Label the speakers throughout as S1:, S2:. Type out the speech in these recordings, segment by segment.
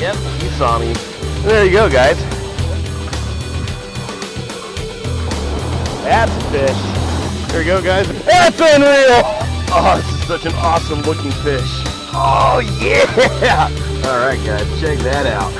S1: Yep, you saw me. There you go, guys. That's a fish. There you go, guys. That's unreal! Oh, this is such an awesome looking fish. Oh, yeah! Alright, guys, check that out.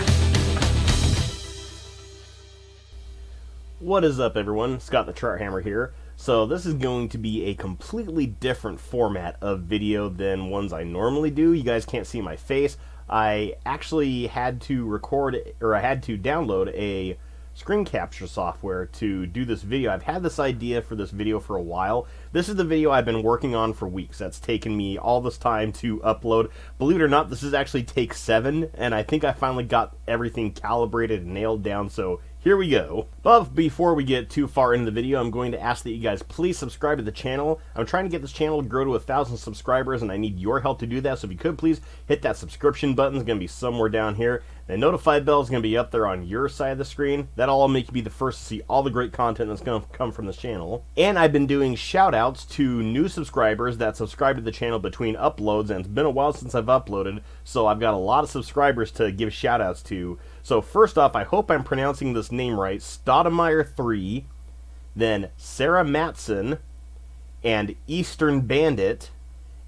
S1: What is up, everyone? Scott the TroutHammer here. So this is going to be a completely different format of video than ones I normally do. You guys can't see my face. I actually had to record, or I had to download a screen capture software to do this video. I've had this idea for this video for a while. This is the video I've been working on for weeks. That's taken me all this time to upload. Believe it or not, this is actually take 7, and I think I finally got everything calibrated and nailed down, so here we go. But before we get too far into the video, I'm going to ask that you guys please subscribe to the channel. I'm trying to get this channel to grow to 1,000 subscribers, and I need your help to do that. So if you could please hit that subscription button. It's going to be somewhere down here. The notify bell is going to be up there on your side of the screen. That'll all make you be the first to see all the great content that's going to come from this channel. And I've been doing shout outs to new subscribers that subscribe to the channel between uploads, and it's been a while since I've uploaded, so I've got a lot of subscribers to give shout outs to. So first off, I hope I'm pronouncing this name right. Stoudemire3, then Sarah Matson, and Eastern Bandit,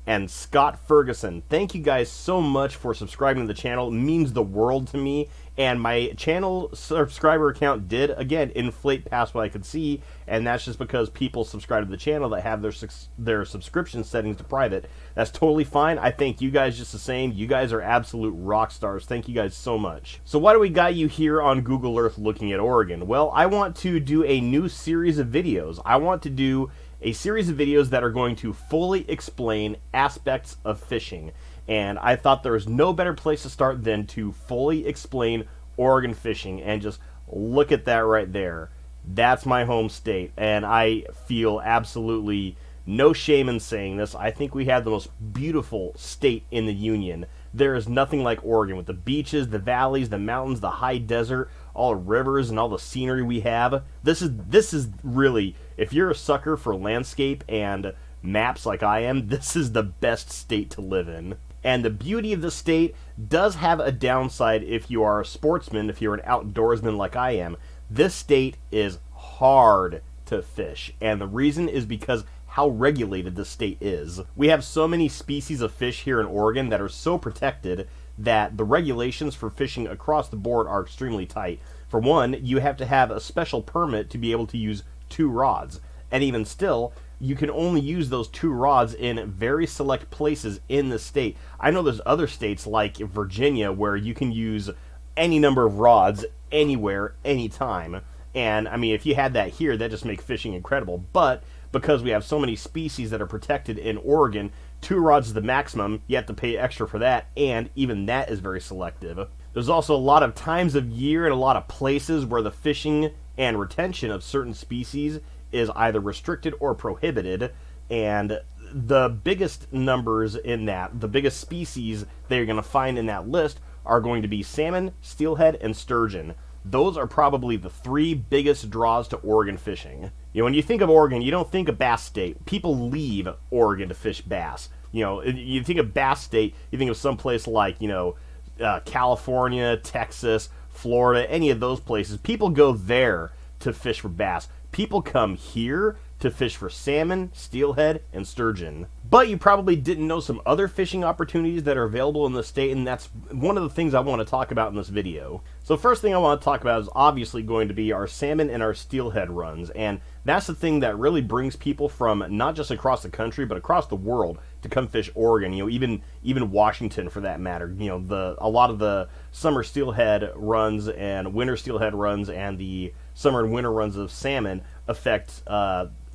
S1: and Scott Ferguson. Thank you guys so much for subscribing to the channel. It means the world to me. And my channel subscriber account did, again, inflate past what I could see, and that's just because people subscribe to the channel that have their subscription settings to private. That's totally fine. I thank you guys just the same. You guys are absolute rock stars. Thank you guys so much. So why do we got you here on Google Earth looking at Oregon? Well, I want to do a new series of videos. I want to do a series of videos that are going to fully explain aspects of fishing. And I thought there was no better place to start than to fully explain Oregon fishing. And just look at that right there. That's my home state. And I feel absolutely no shame in saying this. I think we have the most beautiful state in the Union. There is nothing like Oregon, with the beaches, the valleys, the mountains, the high desert, all the rivers, and all the scenery we have. This is really, if you're a sucker for landscape and maps like I am, this is the best state to live in. And the beauty of the state does have a downside if you are a sportsman, if you're an outdoorsman like I am. This state is hard to fish, and the reason is because how regulated the state is. We have so many species of fish here in Oregon that are so protected that the regulations for fishing across the board are extremely tight. For one, you have to have a special permit to be able to use 2 rods, and even still, you can only use those 2 rods in very select places in the state. I know there's other states like Virginia where you can use any number of rods anywhere, anytime. And I mean, if you had that here, that just makes fishing incredible. But because we have so many species that are protected in Oregon, 2 rods is the maximum. You have to pay extra for that, and even that is very selective. There's also a lot of times of year and a lot of places where the fishing and retention of certain species is either restricted or prohibited, and the biggest numbers in that, the biggest species that you're going to find in that list are going to be salmon, steelhead, and sturgeon. Those are probably the 3 biggest draws to Oregon fishing. You know, when you think of Oregon, you don't think of Bass State. People leave Oregon to fish bass. You know, you think of Bass State, you think of someplace like, you know, California, Texas, Florida, any of those places. People go there to fish for bass. People come here to fish for salmon, steelhead, and sturgeon. But you probably didn't know some other fishing opportunities that are available in the state, and that's one of the things I want to talk about in this video. So first thing I want to talk about is obviously going to be our salmon and our steelhead runs, and that's the thing that really brings people from not just across the country, but across the world to come fish Oregon. You know, even Washington for that matter. You know, a lot of the summer steelhead runs and winter steelhead runs and the summer and winter runs of salmon affect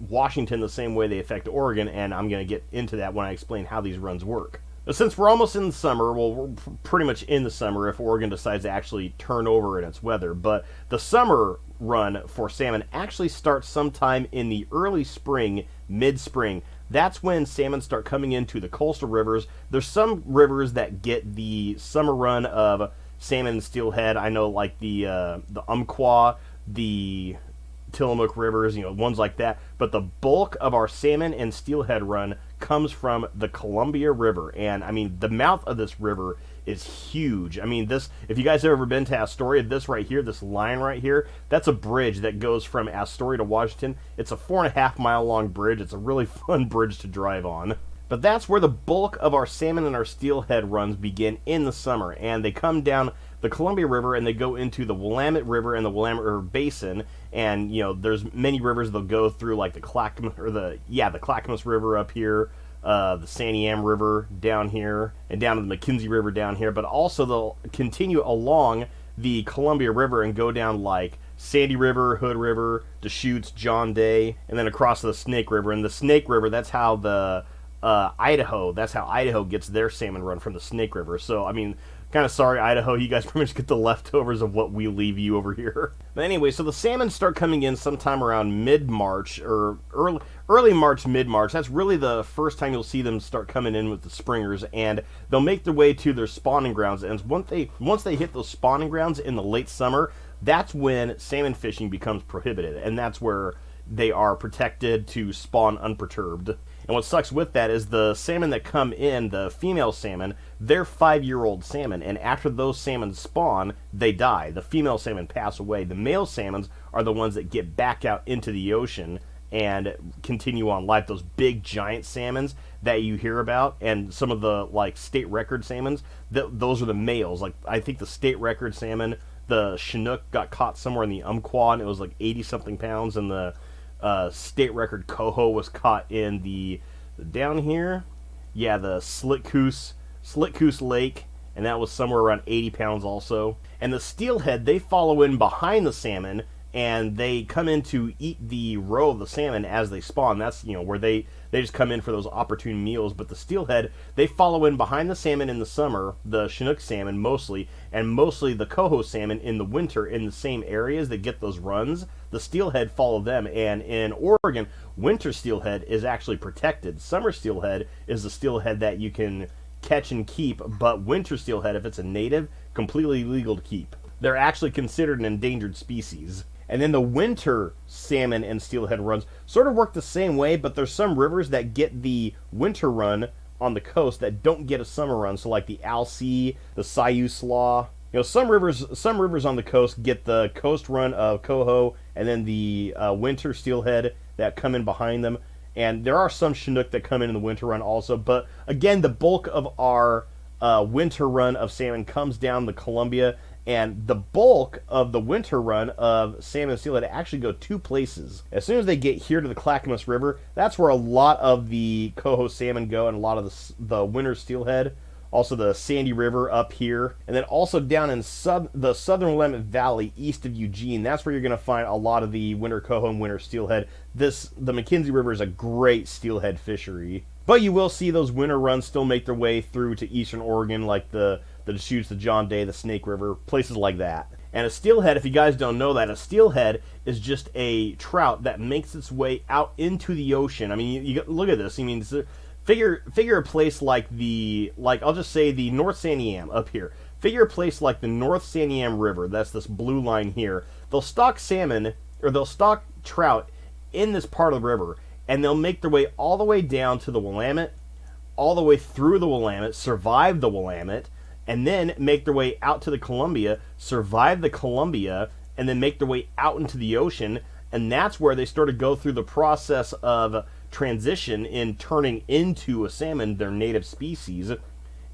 S1: Washington the same way they affect Oregon, and I'm going to get into that when I explain how these runs work. But since we're almost in the summer, well, we're pretty much in the summer if Oregon decides to actually turn over in its weather, but the summer run for salmon actually starts sometime in the early spring, mid-spring. That's when salmon start coming into the coastal rivers. There's some rivers that get the summer run of salmon and steelhead. I know, like the Umpqua, the Tillamook rivers, you know, ones like that. But the bulk of our salmon and steelhead run comes from the Columbia River. And, I mean, the mouth of this river is huge. I mean, this, if you guys have ever been to Astoria, this right here, this line right here, that's a bridge that goes from Astoria to Washington. It's a 4.5-mile long bridge. It's a really fun bridge to drive on. But that's where the bulk of our salmon and our steelhead runs begin in the summer, and they come down the Columbia River and they go into the Willamette River and the Willamette River Basin. And you know, there's many rivers they'll go through, like the Clackamas River up here, the Santiam River down here, and down to the McKenzie River down here. But also they'll continue along the Columbia River and go down like Sandy River, Hood River, Deschutes, John Day, and then across the Snake River. And the Snake River, that's how the Idaho gets their salmon run, from the Snake River. So I mean, kind of sorry, Idaho, you guys pretty much get the leftovers of what we leave you over here. But anyway, so the salmon start coming in sometime around mid-March, or early March, mid-March. That's really the first time you'll see them start coming in with the springers, and they'll make their way to their spawning grounds. And once they hit those spawning grounds in the late summer, that's when salmon fishing becomes prohibited, and that's where they are protected to spawn unperturbed. And what sucks with that is the salmon that come in, the female salmon, they're 5-year-old salmon, and after those salmon spawn, they die. The female salmon pass away. The male salmons are the ones that get back out into the ocean and continue on life. Those big giant salmons that you hear about, and some of the like state record salmons, those are the males. Like, I think the state record salmon, the Chinook, got caught somewhere in the Umpqua, and it was like 80-something pounds, and the state record coho was caught in the down here, the Slit-Coos Lake, and that was somewhere around 80 pounds also. And the steelhead, they follow in behind the salmon, and they come in to eat the roe of the salmon as they spawn. That's, you know, where they just come in for those opportune meals. But the steelhead, they follow in behind the salmon in the summer, the Chinook salmon mostly, and mostly the coho salmon in the winter in the same areas that get those runs. The steelhead follow them, and in Oregon, winter steelhead is actually protected. Summer steelhead is the steelhead that you can catch and keep, but winter steelhead, if it's a native, completely illegal to keep. They're actually considered an endangered species. And then the winter salmon and steelhead runs sort of work the same way, but there's some rivers that get the winter run on the coast that don't get a summer run. So like the Alsea, the Siuslaw. You know, some rivers on the coast get the coast run of coho, and then the winter steelhead that come in behind them. And there are some Chinook that come in the winter run also. But again, the bulk of our winter run of salmon comes down the Columbia. And the bulk of the winter run of salmon and steelhead actually go two places. As soon as they get here to the Clackamas River, that's where a lot of the coho salmon go, and a lot of the winter steelhead. Also the Sandy River up here. And then also down in the southern Willamette Valley east of Eugene, that's where you're going to find a lot of the winter coho and winter steelhead. The McKenzie River is a great steelhead fishery. But you will see those winter runs still make their way through to eastern Oregon, like the Deschutes, the John Day, the Snake River, places like that. And a steelhead, if you guys don't know that, a steelhead is just a trout that makes its way out into the ocean. I mean, you look at this. I mean, figure a place like I'll just say the North Santiam up here. Figure a place like the North Santiam River. That's this blue line here. They'll stock salmon, or they'll stock trout in this part of the river, and they'll make their way all the way down to the Willamette, all the way through the Willamette, survive the Willamette, and then make their way out to the Columbia, survive the Columbia, and then make their way out into the ocean. And that's where they start to go through the process of transition in turning into a salmon, their native species.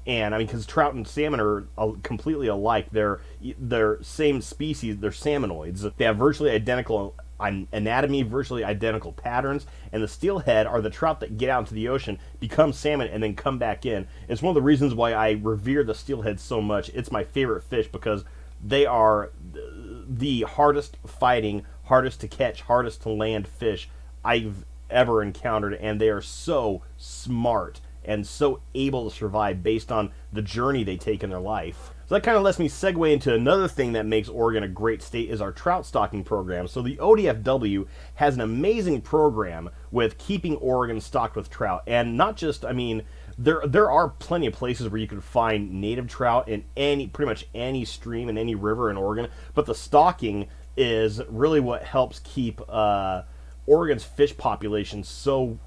S1: And I mean, because trout and salmon are completely alike. They're same species. They're salmonoids. They have virtually identical anatomy, virtually identical patterns, and the steelhead are the trout that get out into the ocean, become salmon, and then come back in. It's one of the reasons why I revere the steelhead so much. It's my favorite fish because they are the hardest fighting, hardest to catch, hardest to land fish I've ever encountered, and they are so smart and so able to survive based on the journey they take in their life. So that kind of lets me segue into another thing that makes Oregon a great state, is our trout stocking program. So the ODFW has an amazing program with keeping Oregon stocked with trout. And not just, I mean, there are plenty of places where you can find native trout in pretty much any stream and any river in Oregon, but the stocking is really what helps keep Oregon's fish population so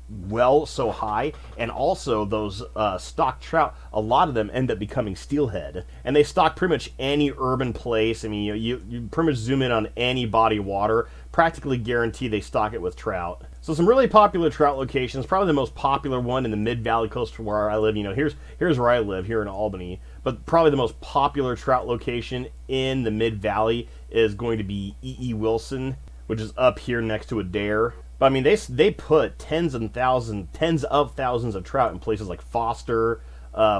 S1: high, and also those stock trout, a lot of them end up becoming steelhead, and they stock pretty much any urban place. I mean, you pretty much zoom in on any body of water, practically guarantee they stock it with trout. So some really popular trout locations. Probably the most popular one in the Mid-Valley Coast where I live. You know, here's where I live, here in Albany. But probably the most popular trout location in the Mid-Valley is going to be E.E. Wilson, which is up here next to Adair. But I mean, they put tens of thousands of trout in places like Foster,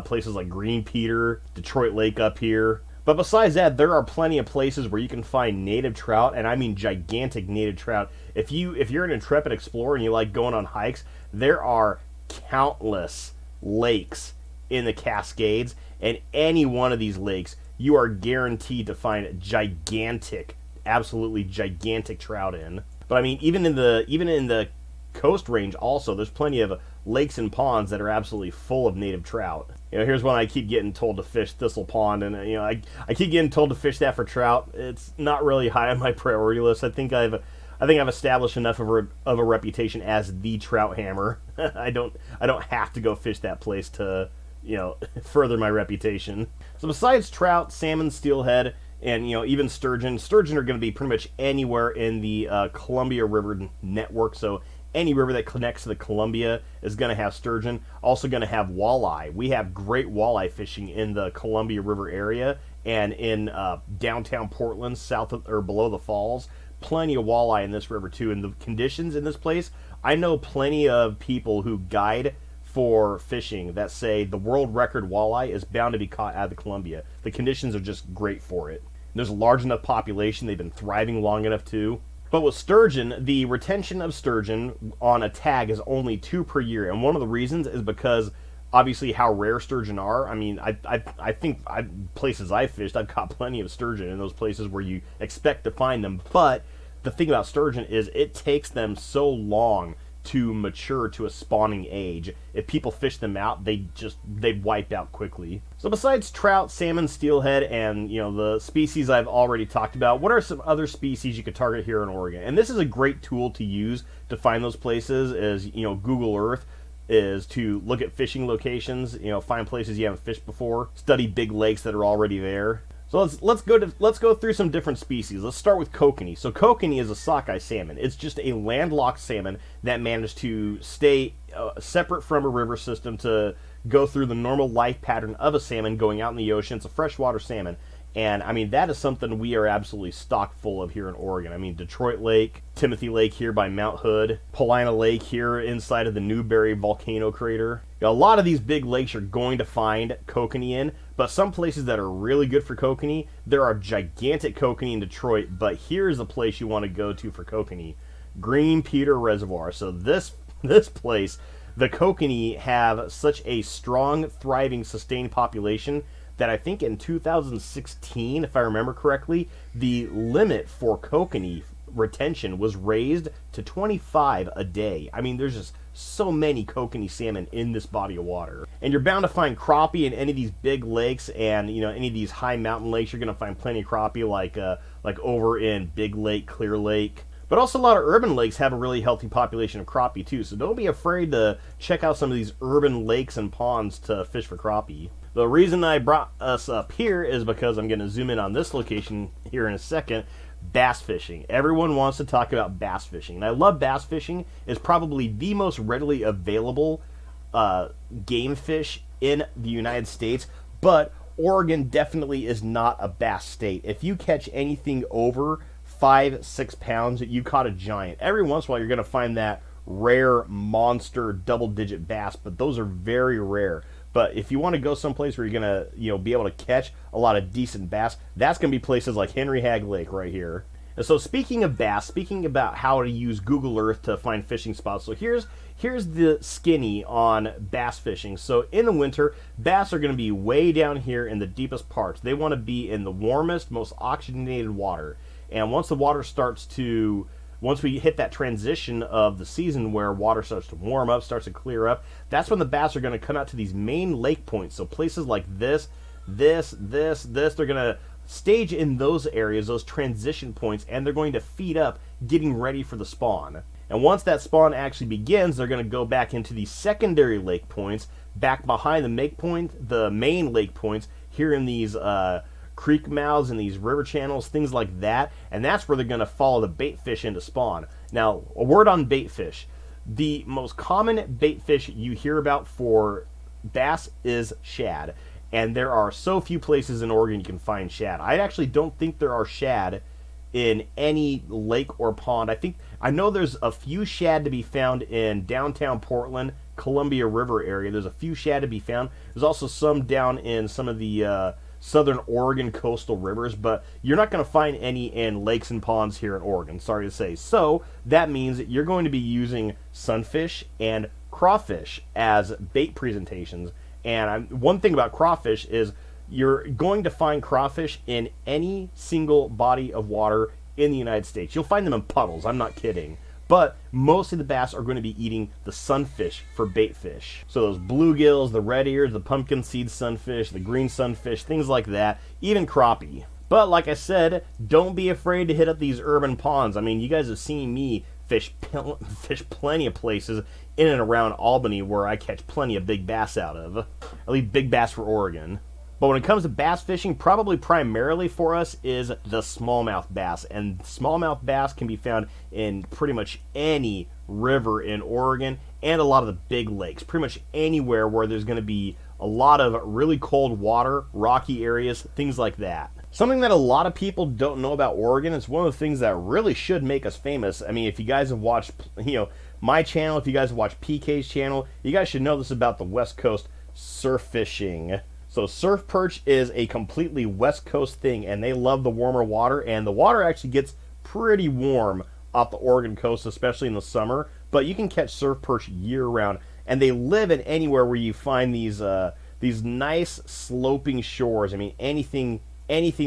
S1: places like Green Peter, Detroit Lake up here. But besides that, there are plenty of places where you can find native trout, and I mean gigantic native trout. If you're an intrepid explorer and you like going on hikes, there are countless lakes in the Cascades, and any one of these lakes, you are guaranteed to find gigantic, absolutely gigantic trout in. But I mean, even in the Coast Range also, there's plenty of lakes and ponds that are absolutely full of native trout. You know, here's one I keep getting told to fish, Thistle Pond, and you know, I keep getting told to fish that for trout. It's not really high on my priority list. I think I've established enough of a reputation as the TroutHammer. I don't have to go fish that place to, you know, further my reputation. So besides trout, salmon, steelhead, and you know, even sturgeon are going to be pretty much anywhere in the Columbia River network. So any river that connects to the Columbia is going to have sturgeon. Also going to have walleye. We have great walleye fishing in the Columbia River area and in downtown Portland, south of, or below the falls. Plenty of walleye in this river too. And the conditions in this place, I know plenty of people who guide for fishing that say the world record walleye is bound to be caught out of the Columbia. The conditions are just great for it. There's a large enough population. They've been thriving long enough too. But with sturgeon, the retention of sturgeon on a tag is only 2 per year, and one of the reasons is because obviously how rare sturgeon are. I mean, I think places I've fished, I've caught plenty of sturgeon in those places where you expect to find them. But the thing about sturgeon is it takes them so long to mature to a spawning age. If people fish them out, they'd wipe out quickly. So besides trout, salmon, steelhead, and you know, the species I've already talked about, what are some other species you could target here in Oregon? And this is a great tool to use to find those places. Is, you know, Google Earth is to look at fishing locations, you know, find places you haven't fished before, study big lakes that are already there. So let's go through some different species. Let's start with kokanee. So kokanee is a sockeye salmon. It's just a landlocked salmon that managed to stay separate from a river system to go through the normal life pattern of a salmon going out in the ocean. It's a freshwater salmon. And I mean, that is something we are absolutely stock full of here in Oregon. I mean, Detroit Lake, Timothy Lake here by Mount Hood, Paulina Lake here inside of the Newberry volcano crater. You know, a lot of these big lakes you're going to find kokanee in, but some places that are really good for kokanee, there are gigantic kokanee in Detroit, but here's the place you want to go to for kokanee. Green Peter Reservoir. So this place, the kokanee have such a strong, thriving, sustained population that I think in 2016, if I remember correctly, the limit for kokanee retention was raised to 25 a day. I mean, there's just so many kokanee salmon in this body of water. And you're bound to find crappie in any of these big lakes, and you know, any of these high mountain lakes, you're going to find plenty of crappie, like over in Big Lake, Clear Lake. But also a lot of urban lakes have a really healthy population of crappie too, so don't be afraid to check out some of these urban lakes and ponds to fish for crappie. The reason I brought us up here is because I'm going to zoom in on this location here in a second. Bass fishing. Everyone wants to talk about bass fishing, and I love bass fishing. It's probably the most readily available game fish in the United States, but Oregon definitely is not a bass state. If you catch anything over 5-6 pounds, you caught a giant. Every once in a while you're going to find that rare monster double-digit bass, but those are very rare. But if you want to go someplace where you're going to, you know, be able to catch a lot of decent bass, that's going to be places like Henry Hagg Lake right here. And so speaking of bass, speaking about how to use Google Earth to find fishing spots, so here's the skinny on bass fishing. So in the winter, bass are going to be way down here in the deepest parts. They want to be in the warmest, most oxygenated water. And once we hit that transition of the season where water starts to warm up, starts to clear up, that's when the bass are going to come out to these main lake points. So places like this, they're going to stage in those areas, those transition points, and they're going to feed up, getting ready for the spawn. And once that spawn actually begins, they're going to go back into the secondary lake points, back behind the main lake points, here in these creek mouths and these river channels, things like that. And that's where they're going to follow the bait fish into spawn. Now, a word on bait fish. The most common bait fish you hear about for bass is shad. And there are so few places in Oregon you can find shad. I actually don't think there are shad in any lake or pond. I know there's a few shad to be found in downtown Portland, Columbia River area. There's a few shad to be found. There's also some down in some of the southern Oregon coastal rivers, but you're not going to find any in lakes and ponds here in Oregon, sorry to say. So that means that you're going to be using sunfish and crawfish as bait presentations. And one thing about crawfish is you're going to find crawfish in any single body of water in the United States. You'll find them in puddles, I'm not kidding. But most of the bass are going to be eating the sunfish for bait fish. So those bluegills, the red ears, the pumpkin seed sunfish, the green sunfish, things like that, even crappie. But like I said, don't be afraid to hit up these urban ponds. I mean, you guys have seen me fish plenty of places in and around Albany where I catch plenty of big bass out of. I leave big bass for Oregon. But when it comes to bass fishing, probably primarily for us is the smallmouth bass. And smallmouth bass can be found in pretty much any river in Oregon and a lot of the big lakes. Pretty much anywhere where there's going to be a lot of really cold water, rocky areas, things like that. Something that a lot of people don't know about Oregon is one of the things that really should make us famous. I mean, if you guys have watched, my channel, if you guys have watched PK's channel, you guys should know this about the West Coast surf fishing. So surf perch is a completely West Coast thing, and they love the warmer water, and the water actually gets pretty warm off the Oregon coast, especially in the summer, but you can catch surf perch year-round, and they live in anywhere where you find these nice sloping shores. I mean, anything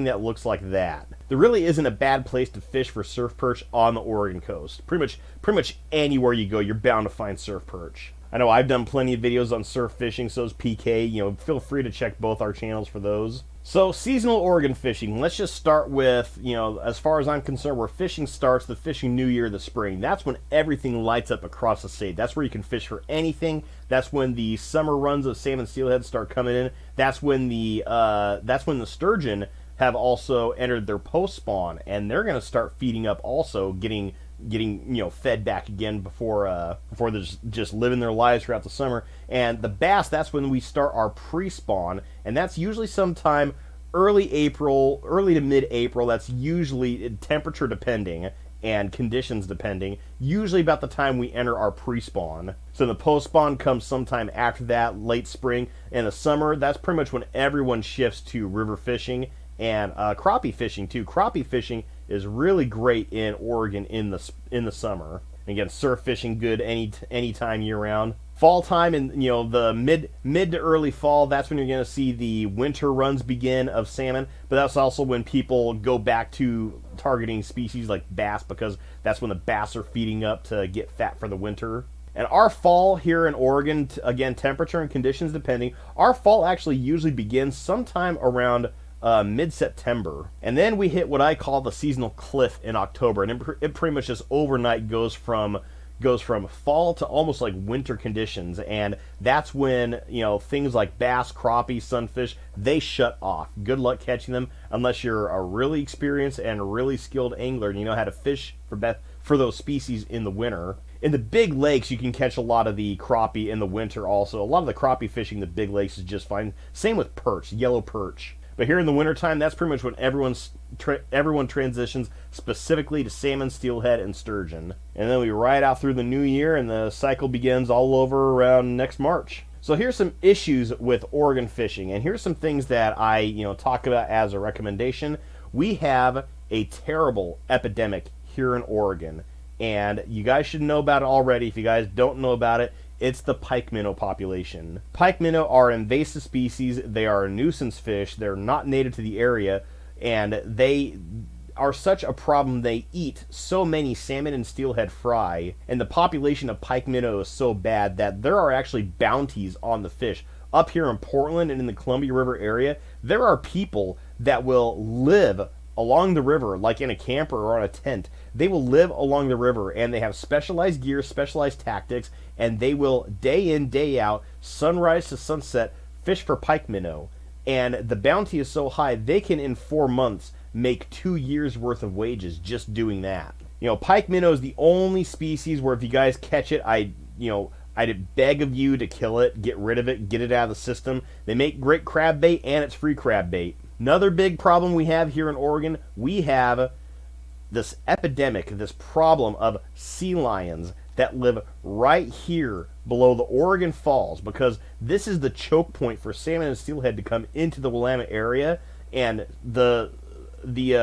S1: that looks like that. There really isn't a bad place to fish for surf perch on the Oregon coast. Pretty much anywhere you go, you're bound to find surf perch. I know I've done plenty of videos on surf fishing, so is PK. Feel free to check both our channels for those. So, seasonal Oregon fishing. Let's just start with, as far as I'm concerned, where fishing starts, the fishing new year, the spring. That's when everything lights up across the state. That's where you can fish for anything. That's when the summer runs of salmon steelhead start coming in. That's when the sturgeon have also entered their post spawn, and they're going to start feeding up also, getting fed back again before they're just living their lives throughout the summer. And the bass, that's when we start our pre-spawn, and that's usually sometime early to mid-April. That's usually temperature depending and conditions depending, usually about the time we enter our pre-spawn. So the post-spawn comes sometime after that, late spring. And the summer, that's pretty much when everyone shifts to river fishing and crappie fishing too. Crappie fishing is really great in Oregon in the summer. And again, surf fishing good any time year round. Fall time and the mid to early fall, that's when you're going to see the winter runs begin of salmon. But that's also when people go back to targeting species like bass, because that's when the bass are feeding up to get fat for the winter. And our fall here in Oregon, again, temperature and conditions depending, our fall actually usually begins sometime around mid-September. And then we hit what I call the seasonal cliff in October. And it pretty much just overnight goes from fall to almost like winter conditions. And that's when, things like bass, crappie, sunfish, they shut off. Good luck catching them unless you're a really experienced and really skilled angler and you know how to fish for those species in the winter. In the big lakes, you can catch a lot of the crappie in the winter also. A lot of the crappie fishing in the big lakes is just fine. Same with perch, yellow perch. But here in the wintertime, that's pretty much when everyone transitions specifically to salmon, steelhead, and sturgeon. And then we ride out through the new year, and the cycle begins all over around next March. So here's some issues with Oregon fishing, and here's some things that I talk about as a recommendation. We have a terrible epidemic here in Oregon, and you guys should know about it already. If you guys don't know about it, it's the pike minnow population. Pike minnow are invasive species. They are a nuisance fish. They're not native to the area, and they are such a problem. They eat so many salmon and steelhead fry, and the population of pike minnow is so bad that there are actually bounties on the fish. Up here in Portland and in the Columbia River area, there are people that will live along the river, like in a camper or on a tent. They will live along the river, and they have specialized gear, specialized tactics, and they will day in, day out, sunrise to sunset, fish for pike minnow. And the bounty is so high, they can in 4 months make 2 years worth of wages just doing that. You know, pike minnow is the only species where if you guys catch it, I'd beg of you to kill it, get rid of it, get it out of the system. They make great crab bait, and it's free crab bait. Another big problem we have here in Oregon, we have this epidemic, this problem of sea lions that live right here below the Oregon Falls, because this is the choke point for salmon and steelhead to come into the Willamette area, and the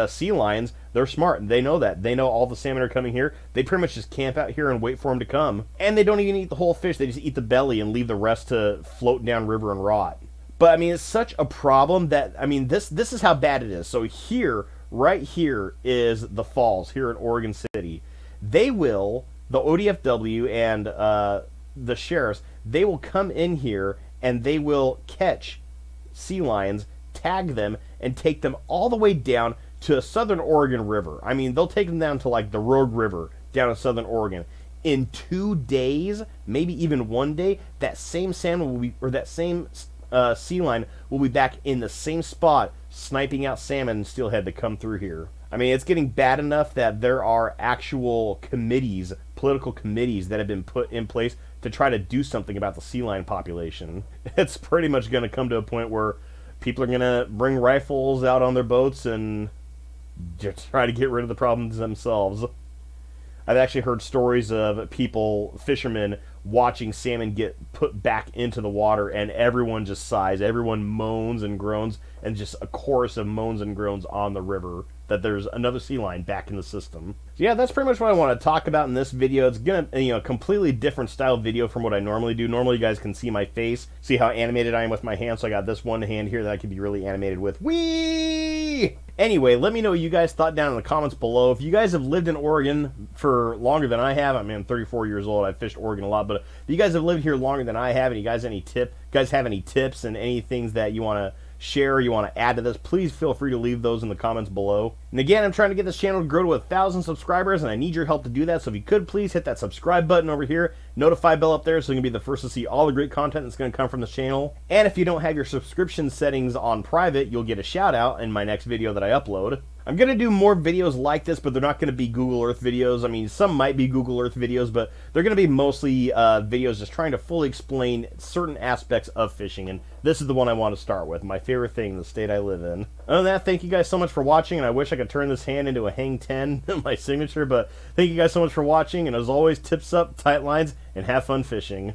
S1: sea lions, they're smart. They know that. They know all the salmon are coming here. They pretty much just camp out here and wait for them to come. And they don't even eat the whole fish. They just eat the belly and leave the rest to float down river and rot. But, I mean, it's such a problem that, I mean, this is how bad it is. So here, right here, is the falls here in Oregon City. They will, the ODFW and the sheriffs, they will come in here and they will catch sea lions, tag them, and take them all the way down to a southern Oregon river. I mean, they'll take them down to like the Rogue River down in southern Oregon. In 2 days, maybe even 1 day, that same salmon will be, or that same sea lion will be back in the same spot, sniping out salmon and steelhead that come through here. I mean, it's getting bad enough that there are actual committees, political committees, that have been put in place to try to do something about the sea lion population. It's pretty much going to come to a point where people are going to bring rifles out on their boats and just try to get rid of the problems themselves. I've actually heard stories of people, fishermen, watching salmon get put back into the water, and everyone just sighs. Everyone moans and groans, and just a chorus of moans and groans on the river that there's another sea lion back in the system. So yeah, that's pretty much what I want to talk about in this video. It's gonna, completely different style video from what I normally do. Normally you guys can see my face, see how animated I am with my hands. So I got this one hand here that I can be really animated with. Whee! Anyway, let me know what you guys thought down in the comments below. If you guys have lived in Oregon for longer than I have, I mean, I'm 34 years old. I've fished Oregon a lot, but if you guys have lived here longer than I have, and you guys have any tips and any things that you want to share, you want to add to this, please feel free to leave those in the comments below. And again, I'm trying to get this channel to grow to 1,000 subscribers, and I need your help to do that. So if you could, please hit that subscribe button over here, notify bell up there, so you can be the first to see all the great content that's going to come from this channel. And if you don't have your subscription settings on private, you'll get a shout out in my next video that I upload. I'm going to do more videos like this, but they're not going to be Google Earth videos. I mean, some might be Google Earth videos, but they're going to be mostly videos just trying to fully explain certain aspects of fishing. And this is the one I want to start with, my favorite thing in the state I live in. Other than that, thank you guys so much for watching, and I wish I could turn this hand into a hang 10, my signature, but thank you guys so much for watching, and as always, tips up, tight lines, and have fun fishing.